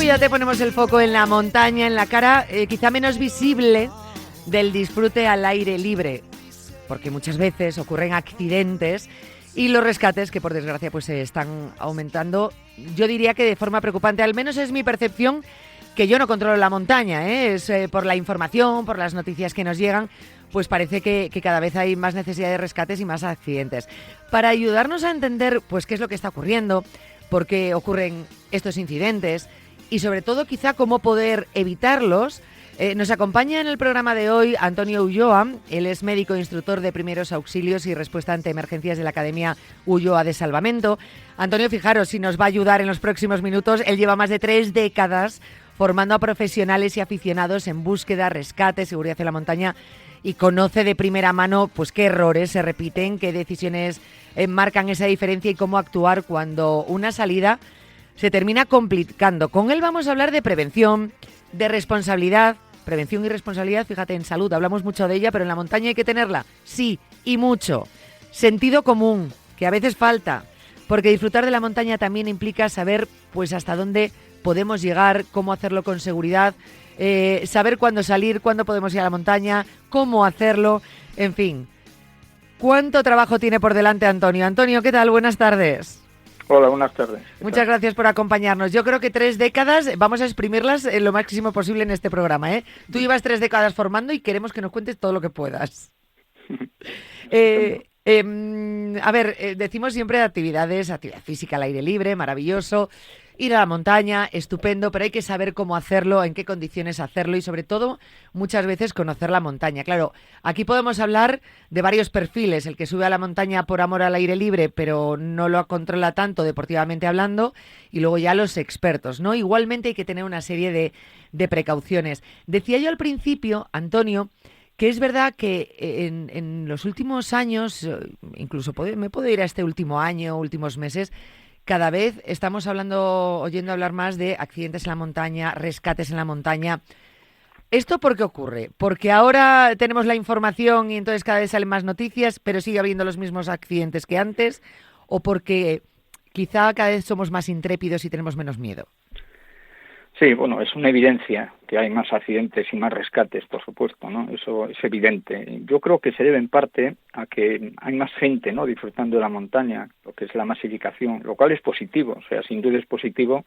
Cuídate ponemos el foco en la montaña, en la cara quizá menos visible del disfrute al aire libre, porque muchas veces ocurren accidentes y los rescates que por desgracia pues se están aumentando, yo diría que de forma preocupante, al menos es mi percepción, que yo no controlo la montaña, es por la información, por las noticias que nos llegan, pues parece que cada vez hay más necesidad de rescates y más accidentes. Para ayudarnos a entender pues qué es lo que está ocurriendo, por qué ocurren estos incidentes y sobre todo quizá cómo poder evitarlos, nos acompaña en el programa de hoy Antonio Ulloa. Él es médico e instructor de primeros auxilios y respuesta ante emergencias de la Academia Ulloa de Salvamento. Antonio, fijaros, si nos va a ayudar en los próximos minutos. Él lleva más de 3 décadas formando a profesionales y aficionados en búsqueda, rescate, seguridad en la montaña y conoce de primera mano pues qué errores se repiten, qué decisiones marcan esa diferencia y cómo actuar cuando una salida se termina complicando. Con él vamos a hablar de prevención, de responsabilidad. Prevención y responsabilidad, fíjate, en salud hablamos mucho de ella, pero en la montaña hay que tenerla, sí, y mucho. Sentido común, que a veces falta, porque disfrutar de la montaña también implica saber pues hasta dónde podemos llegar, cómo hacerlo con seguridad, saber cuándo salir, cuándo podemos ir a la montaña, cómo hacerlo, en fin. ¿Cuánto trabajo tiene por delante Antonio? Antonio, ¿qué tal? Buenas tardes. Hola, buenas tardes. Muchas gracias por acompañarnos. Yo creo que 3 décadas vamos a exprimirlas lo máximo posible en este programa, ¿eh? Tú llevas 3 décadas formando y queremos que nos cuentes todo lo que puedas. A ver, decimos siempre actividad física al aire libre, maravilloso. Ir a la montaña, estupendo, pero hay que saber cómo hacerlo, en qué condiciones hacerlo y sobre todo muchas veces conocer la montaña. Claro, aquí podemos hablar de varios perfiles, el que sube a la montaña por amor al aire libre pero no lo controla tanto deportivamente hablando y luego ya los expertos, ¿no? Igualmente hay que tener una serie de precauciones. Decía yo al principio, Antonio, que es verdad que en los últimos años, incluso me puedo ir a este último año, últimos meses, cada vez estamos oyendo hablar más de accidentes en la montaña, rescates en la montaña. ¿Esto por qué ocurre? ¿Porque ahora tenemos la información y entonces cada vez salen más noticias, pero sigue habiendo los mismos accidentes que antes? ¿O porque quizá cada vez somos más intrépidos y tenemos menos miedo? Sí, bueno, es una evidencia que hay más accidentes y más rescates, por supuesto, ¿no? Eso es evidente. Yo creo que se debe en parte a que hay más gente, ¿no?, disfrutando de la montaña, lo que es la masificación, lo cual es positivo, o sea, sin duda es positivo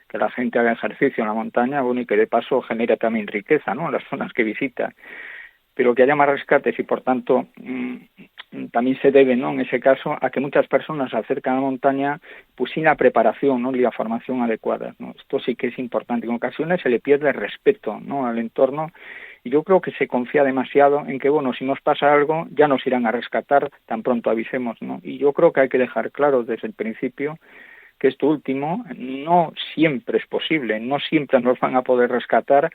que la gente haga ejercicio en la montaña, bueno, y que de paso genera también riqueza, ¿no?, en las zonas que visita. Pero que haya más rescates y, por tanto, también se debe, ¿no?, en ese caso, a que muchas personas se acercan a la montaña pues sin la preparación, ¿no?, y la formación adecuada, ¿no? Esto sí que es importante. En ocasiones se le pierde el respeto, ¿no?, al entorno y yo creo que se confía demasiado en que, bueno, si nos pasa algo ya nos irán a rescatar tan pronto avisemos, ¿no? Y yo creo que hay que dejar claro desde el principio que esto último no siempre es posible, no siempre nos van a poder rescatar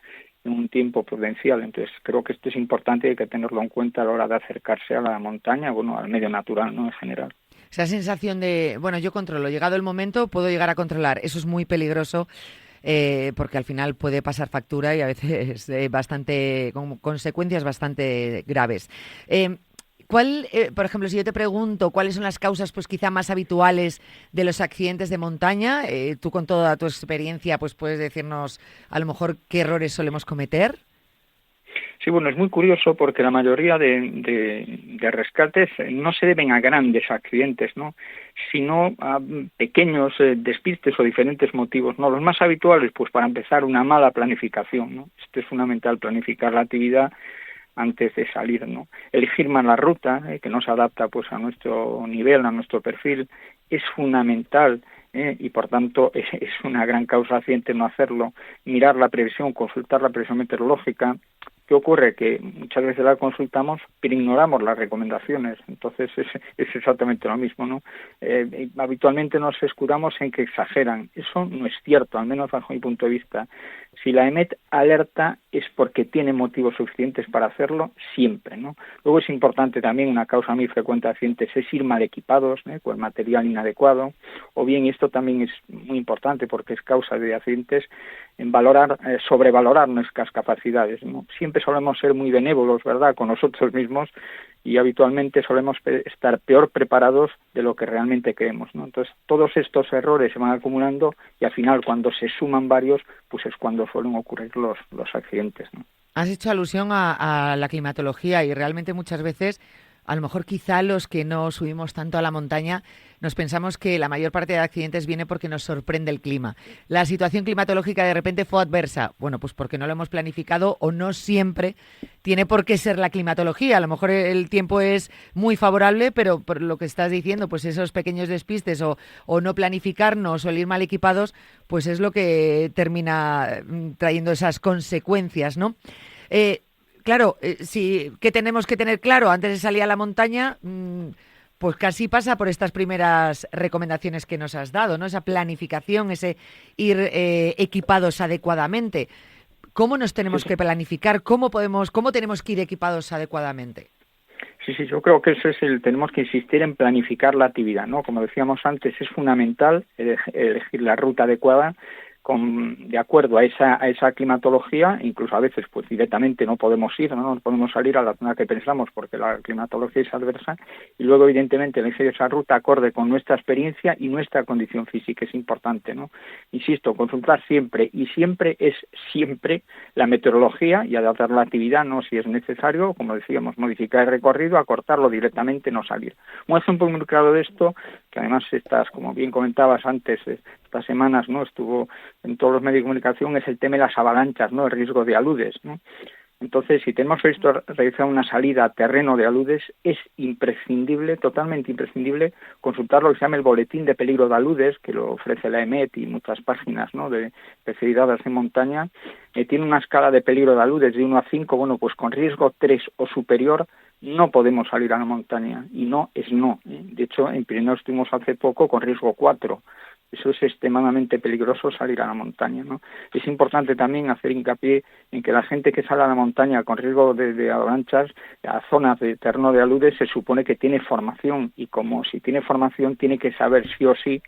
en un tiempo prudencial. Entonces creo que esto es importante y hay que tenerlo en cuenta a la hora de acercarse a la montaña, bueno, al medio natural, ¿no?, en general. Esa sensación de, bueno, yo controlo, llegado el momento puedo llegar a controlar, eso es muy peligroso porque al final puede pasar factura y a veces con consecuencias bastante graves. Por ejemplo, si yo te pregunto cuáles son las causas pues quizá más habituales de los accidentes de montaña, tú con toda tu experiencia pues puedes decirnos a lo mejor qué errores solemos cometer. Sí, bueno, es muy curioso porque la mayoría de rescates no se deben a grandes accidentes, ¿no?, sino a pequeños despistes o diferentes motivos, ¿no? Los más habituales, pues para empezar, una mala planificación, ¿no? Esto es fundamental, planificar la actividad antes de salir, ¿no? Elegir mal la ruta, que no se adapta pues a nuestro nivel, a nuestro perfil, es fundamental, y por tanto es una gran causa de accidente no hacerlo. Mirar la previsión, consultar la previsión meteorológica. ¿Qué ocurre? Que muchas veces la consultamos, pero ignoramos las recomendaciones. Entonces es exactamente lo mismo, ¿no? Habitualmente nos escudamos en que exageran. Eso no es cierto, al menos bajo mi punto de vista. Si la EMET alerta es porque tiene motivos suficientes para hacerlo siempre, ¿no? Luego es importante también, una causa muy frecuente de accidentes es ir mal equipados, con material inadecuado, o bien, y esto también es muy importante porque es causa de accidentes, en sobrevalorar nuestras capacidades, ¿no? Siempre solemos ser muy benévolos, ¿verdad?, con nosotros mismos y habitualmente solemos estar peor preparados de lo que realmente creemos, ¿no? Entonces, todos estos errores se van acumulando y al final, cuando se suman varios, pues es cuando suelen ocurrir los accidentes, ¿no? Has hecho alusión a la climatología y realmente muchas veces, a lo mejor quizá los que no subimos tanto a la montaña, nos pensamos que la mayor parte de accidentes viene porque nos sorprende el clima. La situación climatológica de repente fue adversa. Bueno, pues porque no lo hemos planificado o no siempre tiene por qué ser la climatología. A lo mejor el tiempo es muy favorable, pero por lo que estás diciendo, pues esos pequeños despistes o no planificarnos o el ir mal equipados, pues es lo que termina trayendo esas consecuencias, ¿no? Claro, sí, ¿qué tenemos que tener claro antes de salir a la montaña? Pues casi pasa por estas primeras recomendaciones que nos has dado, ¿no? Esa planificación, ese ir equipados adecuadamente. ¿Cómo nos tenemos que planificar? ¿Cómo tenemos que ir equipados adecuadamente? Sí, yo creo que eso es tenemos que insistir en planificar la actividad, ¿no? Como decíamos antes, es fundamental elegir la ruta adecuada de acuerdo a esa climatología. Incluso a veces pues directamente no podemos ir, no podemos salir a la zona que pensamos porque la climatología es adversa, y luego evidentemente elegir esa ruta acorde con nuestra experiencia y nuestra condición física es importante, ¿no? Insisto, consultar siempre la meteorología y adaptar la actividad, ¿no? Si es necesario, como decíamos, modificar el recorrido, acortarlo, directamente no salir. Un ejemplo muy claro de esto, que además como bien comentabas antes, estas semanas, ¿no?, estuvo en todos los medios de comunicación, es el tema de las avalanchas, ¿no?, el riesgo de aludes, ¿no? Entonces, si tenemos previsto realizar una salida a terreno de aludes, es imprescindible, totalmente imprescindible, consultar lo que se llama el boletín de peligro de aludes, que lo ofrece la EMET y muchas páginas, ¿no?, de especialidades en montaña. Tiene una escala de peligro de aludes de 1 a 5, bueno, pues con riesgo 3 o superior no podemos salir a la montaña, y no es no, ¿eh? De hecho, en Pirineos estuvimos hace poco con riesgo 4. Eso es extremadamente peligroso, salir a la montaña, ¿no? Es importante también hacer hincapié en que la gente que sale a la montaña con riesgo de avalanchas a zonas de terreno de aludes se supone que tiene formación, y como si tiene formación tiene que saber sí o sí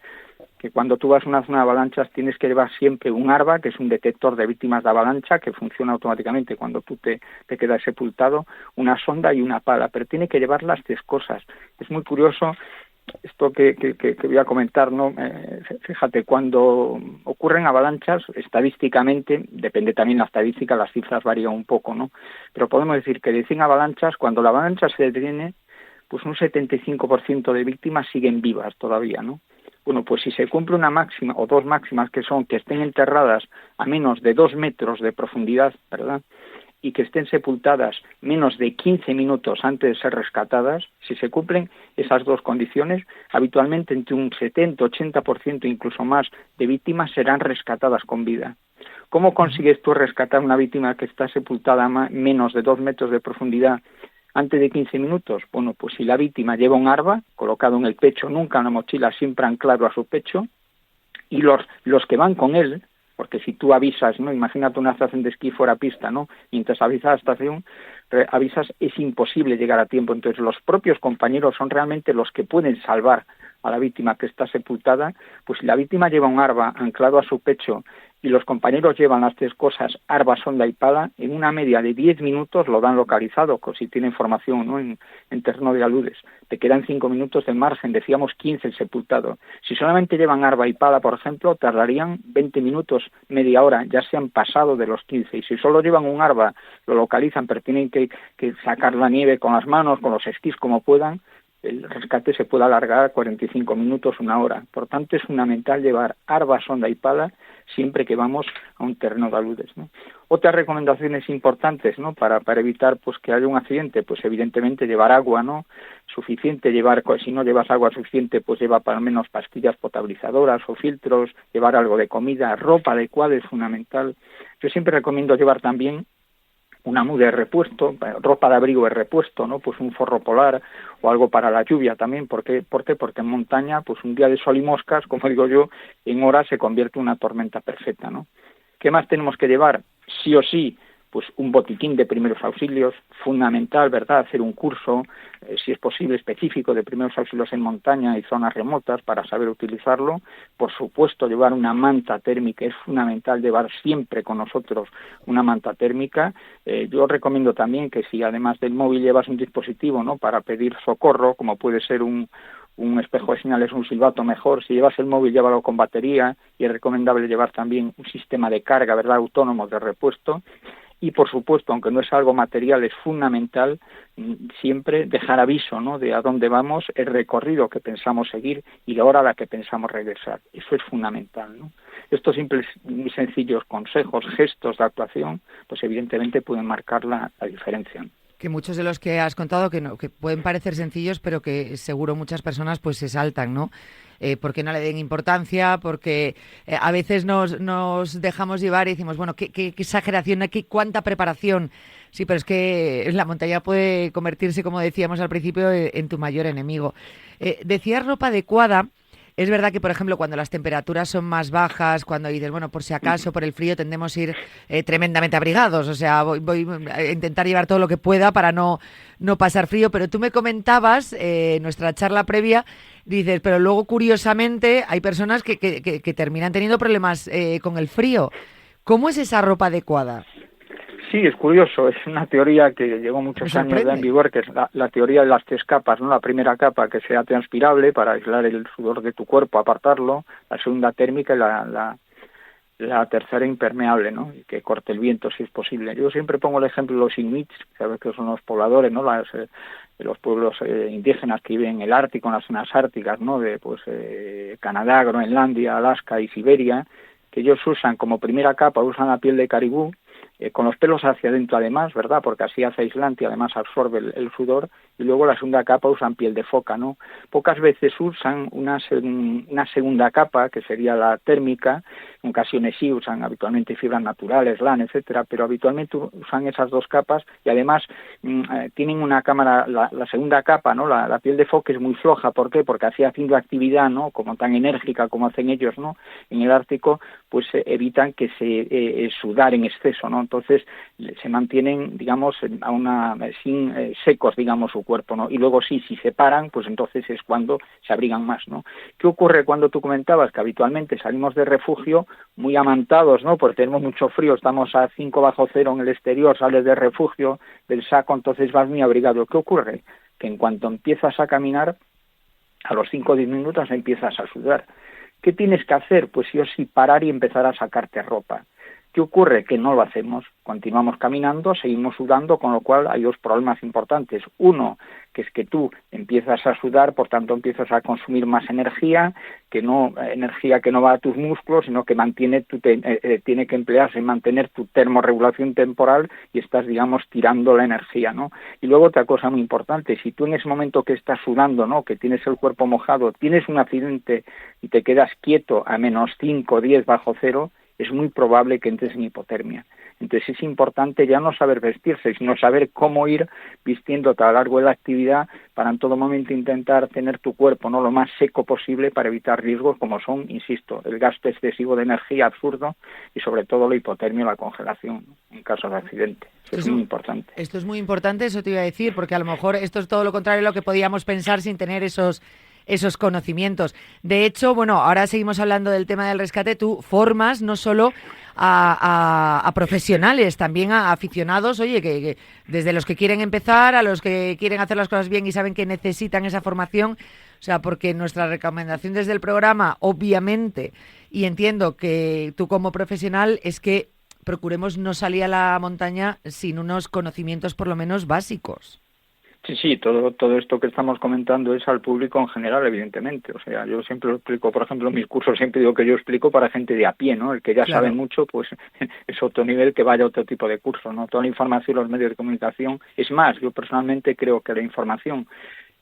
que cuando tú vas a una zona de avalanchas tienes que llevar siempre un ARBA, que es un detector de víctimas de avalancha, que funciona automáticamente cuando tú te quedas sepultado, una sonda y una pala, pero tiene que llevar las 3 cosas. Es muy curioso esto que voy a comentar, ¿no? Fíjate, cuando ocurren avalanchas, estadísticamente, depende también la estadística, las cifras varían un poco, ¿no? Pero podemos decir que de 100 avalanchas, cuando la avalancha se detiene, pues un 75% de víctimas siguen vivas todavía, ¿no? Bueno, pues si se cumple una máxima o 2 máximas, que son que estén enterradas a menos de 2 metros de profundidad, ¿verdad?, y que estén sepultadas menos de 15 minutos antes de ser rescatadas, si se cumplen esas 2 condiciones, habitualmente entre un 70-80%, incluso más, de víctimas serán rescatadas con vida. ¿Cómo consigues tú rescatar una víctima que está sepultada a menos de 2 metros de profundidad antes de 15 minutos? Bueno, pues si la víctima lleva un ARBA colocado en el pecho, nunca en la mochila, siempre anclado a su pecho, y los que van con él, porque si tú avisas, ¿no?, imagínate una estación de esquí fuera pista, ¿no?, mientras avisas a la estación, es imposible llegar a tiempo. Entonces los propios compañeros son realmente los que pueden salvar a la víctima que está sepultada. Pues si la víctima lleva un ARBA anclado a su pecho y los compañeros llevan las 3 cosas, ARBA, sonda y pala, en una media de 10 minutos lo dan localizado, si tienen formación, ¿no?, en terreno de aludes. Te quedan 5 minutos de margen, decíamos 15 el sepultado. Si solamente llevan ARBA y pala, por ejemplo, tardarían 20 minutos, media hora, ya se han pasado de los 15. Y si solo llevan un ARBA, lo localizan, pero tienen que sacar la nieve con las manos, con los esquís, como puedan, el rescate se puede alargar a 45 minutos, 1 hora. Por tanto, es fundamental llevar ARBA, sonda y pala siempre que vamos a un terreno de aludes, ¿no? Otras recomendaciones importantes, ¿no?, para evitar pues que haya un accidente, pues evidentemente llevar agua, ¿no?, suficiente, si no llevas agua suficiente, pues lleva al menos pastillas potabilizadoras o filtros, llevar algo de comida, ropa adecuada es fundamental. Yo siempre recomiendo llevar también una muda de repuesto, ropa de abrigo de repuesto, ¿no?, pues un forro polar o algo para la lluvia también. ¿Por qué? Porque en montaña, pues un día de sol y moscas, como digo yo, en horas se convierte en una tormenta perfecta, ¿no? ¿Qué más tenemos que llevar? Sí o sí, pues un botiquín de primeros auxilios, fundamental, ¿verdad?, hacer un curso, si es posible, específico de primeros auxilios en montaña y zonas remotas para saber utilizarlo. Por supuesto, llevar una manta térmica, es fundamental llevar siempre con nosotros una manta térmica. Yo recomiendo también que si además del móvil llevas un dispositivo, ¿no?, para pedir socorro, como puede ser un espejo de señales, un silbato, mejor. Si llevas el móvil, llévalo con batería, y es recomendable llevar también un sistema de carga, ¿verdad?, autónomo de repuesto. Y, por supuesto, aunque no es algo material, es fundamental siempre dejar aviso, ¿no?, de a dónde vamos, el recorrido que pensamos seguir y la hora a la que pensamos regresar. Eso es fundamental, ¿no? Estos simples y sencillos consejos, gestos de actuación, pues evidentemente pueden marcar la diferencia, ¿no? Que muchos de los que has contado que pueden parecer sencillos, pero que seguro muchas personas pues se saltan, ¿no? Porque no le den importancia, porque a veces nos dejamos llevar y decimos, bueno, qué exageración, cuánta preparación. Sí, pero es que la montaña puede convertirse, como decíamos al principio, en tu mayor enemigo. Decías ropa adecuada. Es verdad que, por ejemplo, cuando las temperaturas son más bajas, cuando dices, bueno, por si acaso, por el frío, tendemos a ir tremendamente abrigados. O sea, voy a intentar llevar todo lo que pueda para no pasar frío. Pero tú me comentabas, en nuestra charla previa, dices, pero luego, curiosamente, hay personas que terminan teniendo problemas con el frío. ¿Cómo es esa ropa adecuada? Sí, es curioso, es una teoría que llevó muchos años ya en vigor, que es la teoría de las 3 capas, ¿no? La primera capa, que sea transpirable para aislar el sudor de tu cuerpo, apartarlo; la segunda, térmica; y la tercera, impermeable, ¿no?, y que corte el viento si es posible. Yo siempre pongo el ejemplo de los inuits, sabes que son los pobladores, ¿no?, los pueblos indígenas que viven en el Ártico, en las zonas árticas, ¿no?, de Canadá, Groenlandia, Alaska y Siberia, que ellos usan como primera capa, usan la piel de caribú, con los pelos hacia adentro además, ¿verdad?, porque así hace aislante y además absorbe el sudor. Y luego la segunda capa usan piel de foca, ¿no? Pocas veces usan una segunda capa, que sería la térmica. En ocasiones sí usan habitualmente fibras naturales, lana, etcétera, pero habitualmente usan esas 2 capas, y además tienen una cámara, la segunda capa, ¿no?, la piel de foca es muy floja. ¿Por qué? Porque así, haciendo actividad, ¿no?, como tan enérgica como hacen ellos, ¿no?, en el Ártico, pues evitan que se sudar en exceso, ¿no? Entonces se mantienen, digamos, sin secos, digamos, su cuerpo, ¿no? Y luego sí, si se paran, pues entonces es cuando se abrigan más, ¿no? ¿Qué ocurre cuando tú comentabas que habitualmente salimos de refugio muy amantados, ¿no?, porque tenemos mucho frío, estamos a 5 bajo cero en el exterior, sales de refugio, del saco, entonces vas muy abrigado? ¿Qué ocurre? Que en cuanto empiezas a caminar, a los 5 o 10 minutos empiezas a sudar. ¿Qué tienes que hacer? Pues sí o sí parar y empezar a sacarte ropa. ¿Qué ocurre? Que no lo hacemos. Continuamos caminando, seguimos sudando, con lo cual hay 2 problemas importantes. Uno, que es que tú empiezas a sudar, por tanto empiezas a consumir más energía que no va a tus músculos, sino que tiene que emplearse en mantener tu termorregulación temporal, y estás, digamos, tirando la energía, ¿no? Y luego otra cosa muy importante: si tú en ese momento que estás sudando, ¿no?, que tienes el cuerpo mojado, tienes un accidente y te quedas quieto a menos 5 o 10 bajo cero, es muy probable que entres en hipotermia. Entonces es importante ya no saber vestirse, sino saber cómo ir vistiéndote a lo largo de la actividad, para en todo momento intentar tener tu cuerpo, ¿no?, lo más seco posible, para evitar riesgos como son, insisto, el gasto excesivo de energía absurdo y sobre todo la hipotermia o la congelación, ¿no?, en caso de accidente. Es muy importante. Esto es muy importante, eso te iba a decir, porque a lo mejor esto es todo lo contrario de lo que podíamos pensar sin tener esos conocimientos. De hecho, bueno, ahora seguimos hablando del tema del rescate. Tú formas no solo a profesionales, también a aficionados, oye, que desde los que quieren empezar a los que quieren hacer las cosas bien y saben que necesitan esa formación. O sea, porque nuestra recomendación desde el programa, obviamente, y entiendo que tú como profesional, es que procuremos no salir a la montaña sin unos conocimientos por lo menos básicos. Sí, todo esto que estamos comentando es al público en general, evidentemente. O sea, yo siempre lo explico, por ejemplo, en mis cursos siempre digo que yo explico para gente de a pie, ¿no? El que ya sabe mucho, pues es otro nivel, que vaya a otro tipo de curso, ¿no? Toda la información en los medios de comunicación. Es más, yo personalmente creo que la información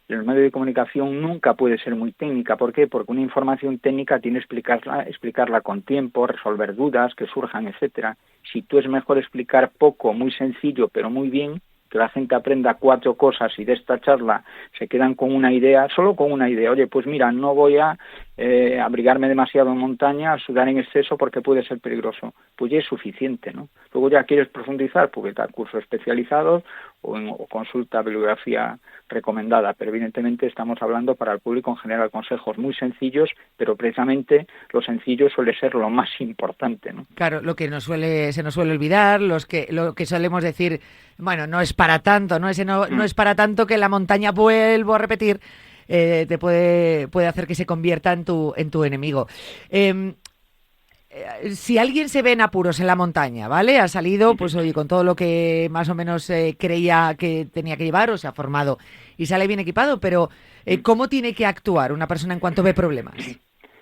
en los medios de comunicación nunca puede ser muy técnica. ¿Por qué? Porque una información técnica tiene que explicarla con tiempo, resolver dudas que surjan, etcétera. Si tú es mejor explicar poco, muy sencillo, pero muy bien, que la gente aprenda 4 cosas y de esta charla se quedan con una idea, solo con una idea. Oye, pues mira, no voy a abrigarme demasiado en montaña, a sudar en exceso porque puede ser peligroso. Pues ya es suficiente, ¿no? Luego ya quieres profundizar, porque está cursos especializados o consulta bibliografía recomendada, pero evidentemente estamos hablando para el público en general consejos muy sencillos, pero precisamente lo sencillo suele ser lo más importante, ¿no? Claro, lo que se nos suele olvidar, lo que solemos decir, bueno, no es para tanto, ¿no? No es para tanto que la montaña, vuelvo a repetir, te puede hacer que se convierta en tu enemigo. Si alguien se ve en apuros en la montaña, ¿vale? Ha salido, pues oye, con todo lo que más o menos creía que tenía que llevar, o se ha formado y sale bien equipado, pero ¿cómo tiene que actuar una persona en cuanto ve problemas?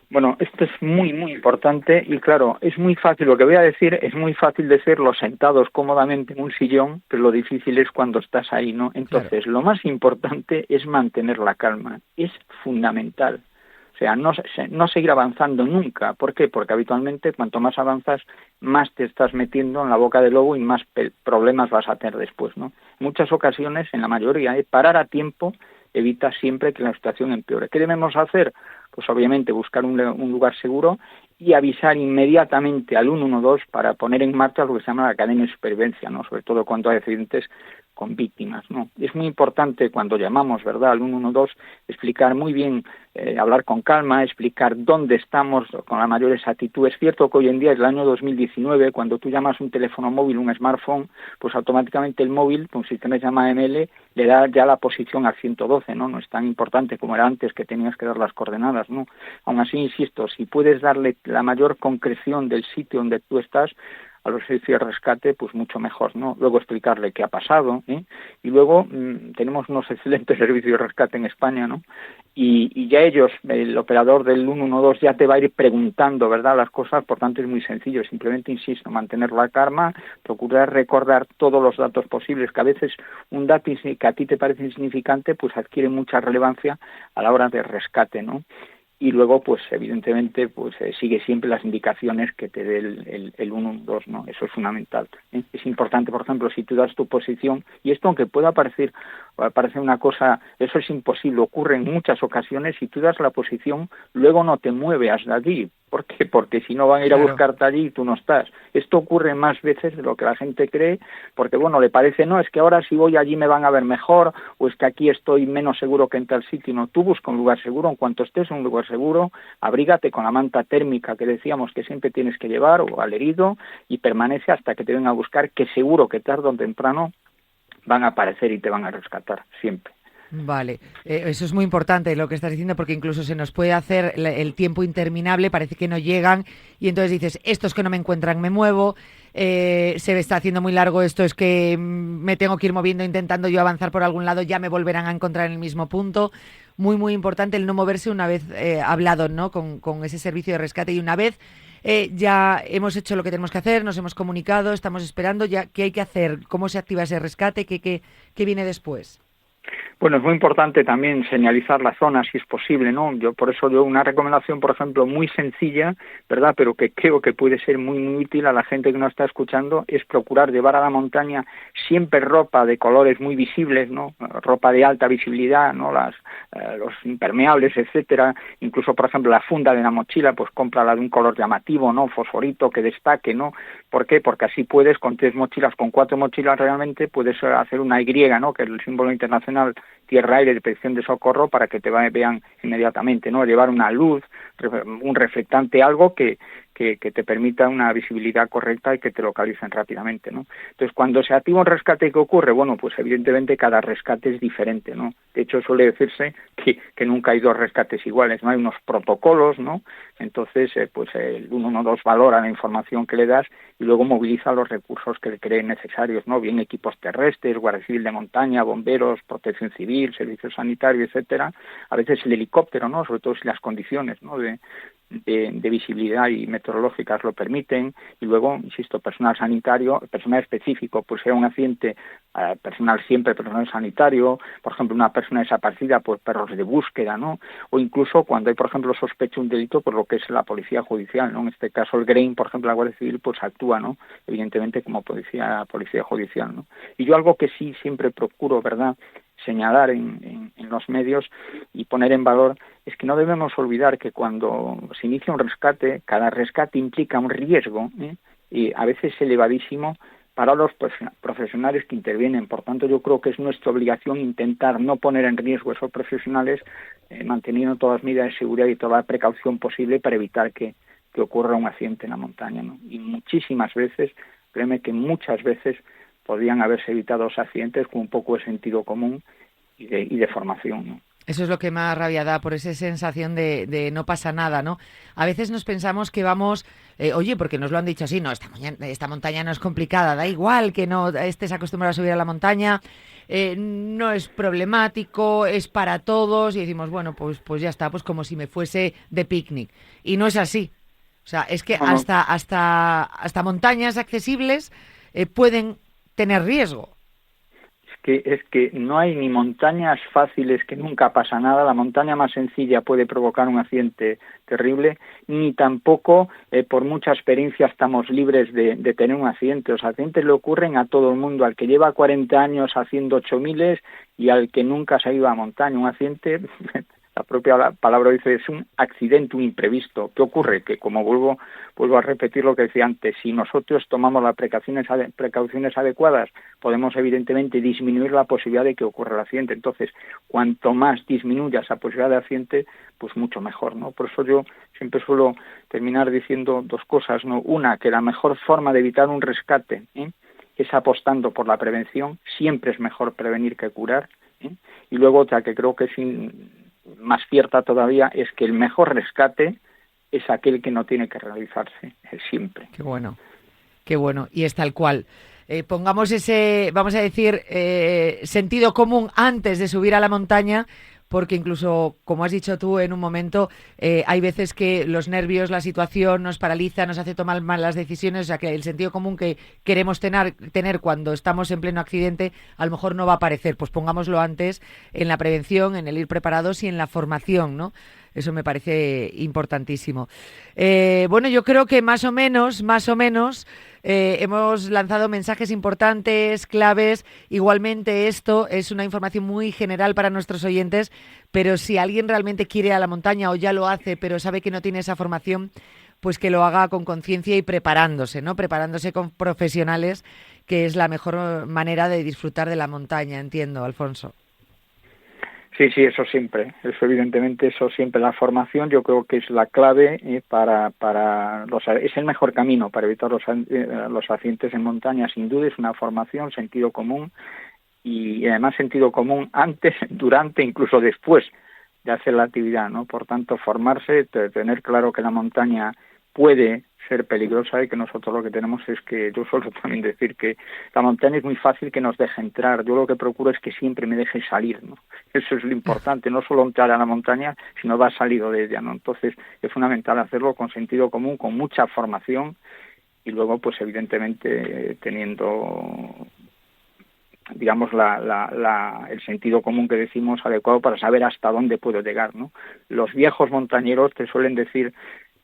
Bueno, esto es muy, muy importante y claro, es muy fácil, lo que voy a decir, es muy fácil decirlo sentados cómodamente en un sillón, pero lo difícil es cuando estás ahí, ¿no? Entonces, claro, lo más importante es mantener la calma, es fundamental. O sea, no seguir avanzando nunca. ¿Por qué? Porque habitualmente cuanto más avanzas, más te estás metiendo en la boca del lobo y más problemas vas a tener después, ¿no? En muchas ocasiones, en la mayoría, parar a tiempo evita siempre que la situación empeore. ¿Qué debemos hacer? Pues obviamente buscar un lugar seguro y avisar inmediatamente al 112 para poner en marcha lo que se llama la cadena de supervivencia, ¿no? Sobre todo cuando hay accidentes con víctimas, ¿no? Es muy importante cuando llamamos, ¿verdad?, al 112, explicar muy bien, hablar con calma, explicar dónde estamos con la mayor exactitud. Es cierto que hoy en día, es el año 2019, cuando tú llamas un teléfono móvil, un smartphone, pues automáticamente el móvil, con un sistema que se llama AML, le da ya la posición al 112, ¿no? No es tan importante como era antes, que tenías que dar las coordenadas, ¿no? Aún así, insisto, si puedes darle la mayor concreción del sitio donde tú estás a los servicios de rescate, pues mucho mejor, ¿no? Luego explicarle qué ha pasado, y luego tenemos unos excelentes servicios de rescate en España, ¿no? Y ya ellos, el operador del 112 ya te va a ir preguntando, ¿verdad?, las cosas, por tanto es muy sencillo, simplemente, insisto, mantener la calma, procurar recordar todos los datos posibles, que a veces un dato que a ti te parece insignificante, pues adquiere mucha relevancia a la hora de rescate, ¿no? Y luego, pues evidentemente, pues sigue siempre las indicaciones que te dé el 112, ¿no? Eso es fundamental, ¿eh? Es importante, por ejemplo, si tú das tu posición, y esto aunque pueda parecer una cosa, eso es imposible, ocurre en muchas ocasiones, si tú das la posición, luego no te mueves de allí. ¿Por qué? Porque si no van a ir a buscarte allí y tú no estás. Esto ocurre más veces de lo que la gente cree, porque bueno, le parece, no, es que ahora si voy allí me van a ver mejor, o es que aquí estoy menos seguro que en tal sitio. No, tú busca un lugar seguro, en cuanto estés en un lugar seguro, abrígate con la manta térmica que decíamos que siempre tienes que llevar, o al herido, y permanece hasta que te vengan a buscar, que seguro que tarde o temprano van a aparecer y te van a rescatar, siempre. Vale, eso es muy importante lo que estás diciendo, porque incluso se nos puede hacer el tiempo interminable, parece que no llegan y entonces dices, estos que no me encuentran me muevo, se me está haciendo muy largo, esto es que me tengo que ir moviendo intentando yo avanzar por algún lado, ya me volverán a encontrar en el mismo punto. Muy, muy importante el no moverse una vez hablado, ¿no?, con ese servicio de rescate, y una vez ya hemos hecho lo que tenemos que hacer, nos hemos comunicado, estamos esperando, ya ¿qué hay que hacer? ¿Cómo se activa ese rescate? ¿Qué viene después? Bueno, es muy importante también señalizar la zona si es posible, ¿no? Por eso una recomendación, por ejemplo, muy sencilla, ¿verdad?, pero que creo que puede ser muy, muy útil a la gente que nos está escuchando, es procurar llevar a la montaña siempre ropa de colores muy visibles, ¿no? Ropa de alta visibilidad, ¿no? Los impermeables, etcétera. Incluso, por ejemplo, la funda de la mochila, pues cómprala de un color llamativo, ¿no? Fosforito, que destaque, ¿no? ¿Por qué? Porque así puedes, con 3 mochilas, con 4 mochilas realmente, puedes hacer una Y, ¿no?, que es el símbolo internacional tierra-aire de petición de socorro, para que te vean inmediatamente, ¿no? Llevar una luz, un reflectante, algo que te permita una visibilidad correcta y que te localicen rápidamente, ¿no? Entonces, cuando se activa un rescate, ¿qué ocurre? Bueno, pues evidentemente cada rescate es diferente, ¿no? De hecho, suele decirse que nunca hay 2 rescates iguales, ¿no? Hay unos protocolos, ¿no? Entonces, pues el 112 valora la información que le das y luego moviliza los recursos que le creen necesarios, ¿no? Bien equipos terrestres, Guardia Civil de montaña, bomberos, protección civil, servicios sanitarios, etcétera. A veces el helicóptero, ¿no? Sobre todo si las condiciones, ¿no?, de de visibilidad y meteorológicas lo permiten, y luego, insisto, personal sanitario, personal específico, pues sea un accidente, personal siempre, personal sanitario, por ejemplo, una persona desaparecida, pues perros de búsqueda, ¿no? O incluso cuando hay, por ejemplo, sospecha de un delito, pues lo que es la policía judicial, ¿no? En este caso el GREIN, por ejemplo, la Guardia Civil, pues actúa, ¿no? Evidentemente como policía judicial, ¿no? Y yo algo que sí siempre procuro, ¿verdad?, señalar en los medios y poner en valor es que no debemos olvidar que cuando se inicia un rescate, cada rescate implica un riesgo, y a veces elevadísimo para los profesionales que intervienen. Por tanto, yo creo que es nuestra obligación intentar no poner en riesgo a esos profesionales, manteniendo todas las medidas de seguridad y toda la precaución posible para evitar que ocurra un accidente en la montaña, ¿no? Y muchísimas veces, créeme que muchas veces podrían haberse evitado los accidentes con un poco de sentido común y de formación, ¿no? Eso es lo que más rabia da, por esa sensación de no pasa nada, ¿no? A veces nos pensamos que vamos, oye, porque nos lo han dicho así, no, esta montaña no es complicada, da igual que no estés acostumbrado a subir a la montaña, no es problemático, es para todos, y decimos, bueno, pues ya está, pues como si me fuese de picnic. Y no es así. O sea, es que hasta montañas accesibles pueden tener riesgo. Es que no hay ni montañas fáciles que nunca pasa nada, la montaña más sencilla puede provocar un accidente terrible, ni tampoco por mucha experiencia estamos libres de tener un accidente. Los accidentes le ocurren a todo el mundo, al que lleva 40 años haciendo 8000 y al que nunca se ha ido a montaña. Un accidente, la propia palabra dice, es un accidente, un imprevisto. ¿Qué ocurre? Que, como vuelvo a repetir lo que decía antes, si nosotros tomamos las precauciones adecuadas, podemos evidentemente disminuir la posibilidad de que ocurra el accidente. Entonces, cuanto más disminuya esa posibilidad de accidente, pues mucho mejor, ¿no? Por eso yo siempre suelo terminar diciendo dos cosas, ¿no? Una, que la mejor forma de evitar un rescate es apostando por la prevención. Siempre es mejor prevenir que curar, Y luego otra que creo que es más cierta todavía, es que el mejor rescate es aquel que no tiene que realizarse, siempre. Qué bueno, qué bueno. Y es tal cual. Pongamos ese, vamos a decir, sentido común antes de subir a la montaña, porque incluso, como has dicho tú en un momento, hay veces que los nervios, la situación nos paraliza, nos hace tomar malas decisiones, o sea que el sentido común que queremos tener cuando estamos en pleno accidente a lo mejor no va a aparecer. Pues pongámoslo antes en la prevención, en el ir preparados y en la formación, ¿no? Eso me parece importantísimo. Bueno, yo creo que más o menos, hemos lanzado mensajes importantes, claves. Igualmente esto es una información muy general para nuestros oyentes, pero si alguien realmente quiere ir a la montaña o ya lo hace, pero sabe que no tiene esa formación, pues que lo haga con conciencia y preparándose, ¿no? Preparándose con profesionales, que es la mejor manera de disfrutar de la montaña, entiendo, Alfonso. Sí, eso siempre, la formación yo creo que es la clave es el mejor camino para evitar los accidentes en montaña, sin duda. Es una formación, sentido común, y además sentido común antes, durante, incluso después de hacer la actividad, ¿no? Por tanto, formarse, tener claro que la montaña puede ser peligrosa y que nosotros lo que tenemos es que, yo suelo también decir que la montaña es muy fácil que nos deje entrar. Yo lo que procuro es que siempre me deje salir, ¿no? Eso es lo importante, no solo entrar a la montaña, sino dar salido de ella, ¿no? Entonces es fundamental hacerlo con sentido común, con mucha formación, y luego pues evidentemente teniendo, digamos, el sentido común que decimos adecuado para saber hasta dónde puedo llegar, ¿no? Los viejos montañeros te suelen decir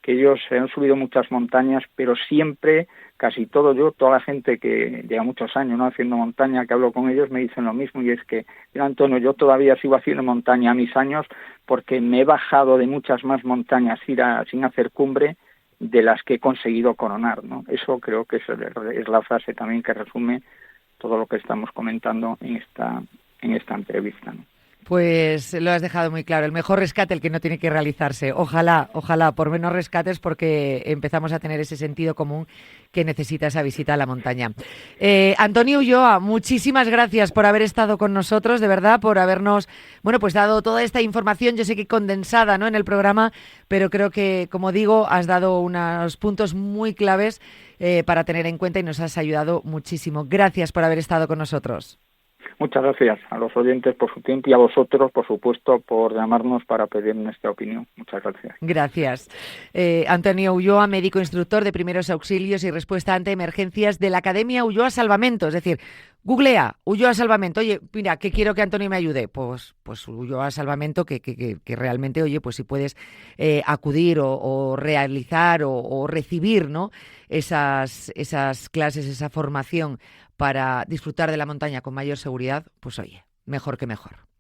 que ellos se han subido muchas montañas, pero siempre, casi toda la gente que lleva muchos años, ¿no?, haciendo montaña, que hablo con ellos, me dicen lo mismo, y es que, mira, Antonio, yo todavía sigo haciendo montaña a mis años porque me he bajado de muchas más montañas sin hacer cumbre de las que he conseguido coronar, ¿no? Eso creo que es la frase también que resume todo lo que estamos comentando en esta entrevista, ¿no? Pues lo has dejado muy claro. El mejor rescate, el que no tiene que realizarse. Ojalá, por menos rescates, porque empezamos a tener ese sentido común que necesita esa visita a la montaña. Antonio Ulloa, muchísimas gracias por haber estado con nosotros, de verdad, por habernos, pues dado toda esta información. Yo sé que condensada, ¿no?, en el programa, pero creo que, como digo, has dado unos puntos muy claves para tener en cuenta y nos has ayudado muchísimo. Gracias por haber estado con nosotros. Muchas gracias a los oyentes por su tiempo y a vosotros, por supuesto, por llamarnos para pedir nuestra opinión. Muchas gracias. Gracias. Antonio Ulloa, médico instructor de primeros auxilios y respuesta ante emergencias de la Academia Ulloa Salvamento. Es decir, googlea Ulloa Salvamento. Oye, mira, ¿qué quiero que Antonio me ayude? Pues Ulloa Salvamento, que realmente, oye, pues si puedes acudir o realizar o recibir, ¿no?, esas clases, esa formación para disfrutar de la montaña con mayor seguridad, pues oye, mejor que mejor.